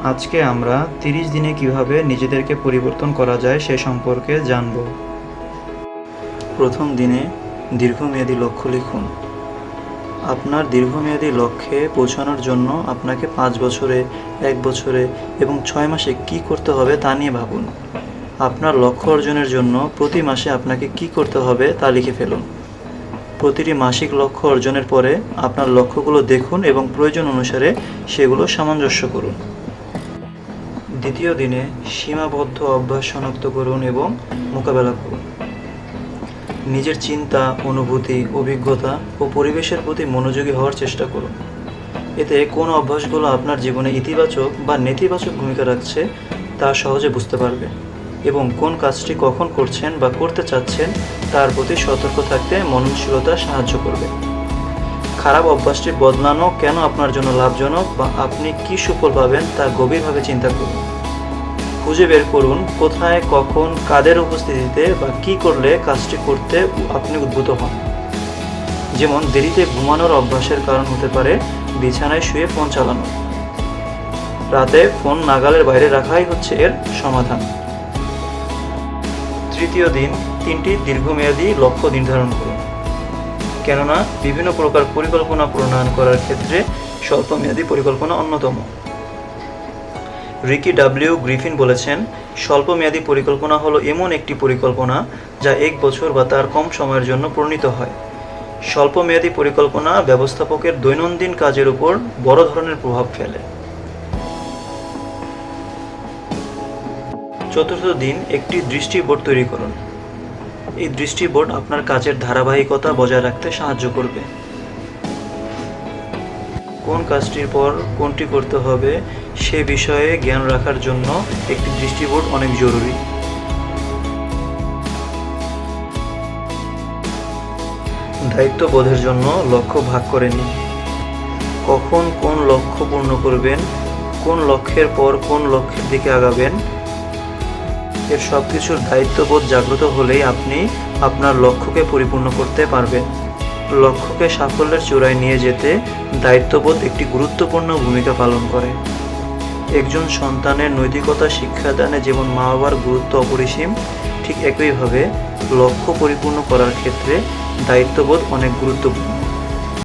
আজকে আমরা 30 দিনে কিভাবে নিজেদেরকে পরিবর্তন করা যায় সে সম্পর্কে জানব। প্রথম দিনে দীর্ঘমেয়াদী লক্ষ্য লিখুন। আপনার দীর্ঘমেয়াদী লক্ষ্যে পৌঁছানোর জন্য আপনাকে 5 বছরে, 1 বছরে এবং 6 মাসে কী করতে হবে তা নিয়ে ভাবুন। আপনার লক্ষ্য অর্জনের জন্য প্রতি মাসে আপনাকে কী করতে হবে তা লিখে ফেলুন। প্রতিটি মাসিক লক্ষ্য অর্জনের পরে আপনার লক্ষ্যগুলো দেখুন এবং প্রয়োজন অনুসারে সেগুলো সামঞ্জস্য করুন। দ্বিতীয় দিনে সীমাবদ্ধ অভ্যাস শনাক্ত করুন এবং মোকাবেলা করুন। নিজের চিন্তা, অনুভূতি, অভিজ্ঞতা ও পরিবেশের প্রতি মনোযোগী হওয়ার চেষ্টা করুন। এতে কোন অভ্যাসগুলো আপনার জীবনে ইতিবাচক বা নেতিবাচক ভূমিকা রাখছে তা সহজে বুঝতে পারবেন এবং কোন কাজটি কখন করছেন বা করতে চাচ্ছেন তার প্রতি সতর্ক থাকতে মননশীলতা সাহায্য করবে। খারাপ অভ্যাসটি বদলানো কেন আপনার জন্য লাভজনক বা আপনি কী সুফল পাবেন তা গভীরভাবে চিন্তা করুন। খুঁজে বের করুন কোথায়, কখন, কাদের উপস্থিতিতে বা কী করলে কাজটি করতে আপনি উদ্বুদ্ধ হন। যেমন দেরিতে ঘুমানোর অভ্যাসের কারণ হতে পারে বিছানায় শুয়ে ফোন চালানো। রাতে ফোন নাগালের বাইরে রাখাই হচ্ছে এর সমাধান। তৃতীয় দিন 3টি দীর্ঘমেয়াদী লক্ষ্য নির্ধারণ করুন। কেননা বিভিন্ন প্রকার পরিকল্পনা প্রণয়ন করার ক্ষেত্রে স্বল্পমেয়াদী পরিকল্পনা অন্যতম। রিকি ডাব্লিউ গ্রিফিন বলেছেন, স্বল্পমেয়াদী পরিকল্পনা হলো এমন একটি পরিকল্পনা যা 1 বছর বা তার কম সময়ের জন্য প্রণীত হয়। স্বল্পমেয়াদী পরিকল্পনা ব্যবস্থাপকের দৈনন্দিন কাজের উপর বড় ধরনের প্রভাব ফেলে। চতুর্থ দিন একটি দৃষ্টিবোর্ড তৈরি করুন। এই দৃষ্টিবোর্ড আপনার কাজের ধারাবাহিকতা বজায় রাখতে সাহায্য করবে। কোন কাজটির পর কোনটি করতে হবে সে বিষয়ে জ্ঞান রাখার জন্য একটি দৃষ্টিবোর্ড অনেক জরুরি। দায়িত্ববোধের জন্য লক্ষ্য ভাগ করে নিন। কখন কোন লক্ষ্য পূর্ণ করবেন, কোন লক্ষ্যের পর কোন লক্ষ্যের দিকে আগাবেন, এর সব কিছুর দায়িত্ববোধ জাগ্রত হলেই আপনি আপনার লক্ষ্যকে পরিপূর্ণ করতে পারবেন। লক্ষ্যকে সাফল্যের চূড়ায় নিয়ে যেতে দায়িত্ববোধ একটি গুরুত্বপূর্ণ ভূমিকা পালন করে। একজন সন্তানের নৈতিকতা শিক্ষাদানে যেমন মা বাবার গুরুত্ব অপরিসীম, ঠিক একইভাবে লক্ষ্য পরিপূর্ণ করার ক্ষেত্রে দায়িত্ববোধ অনেক গুরুত্বপূর্ণ।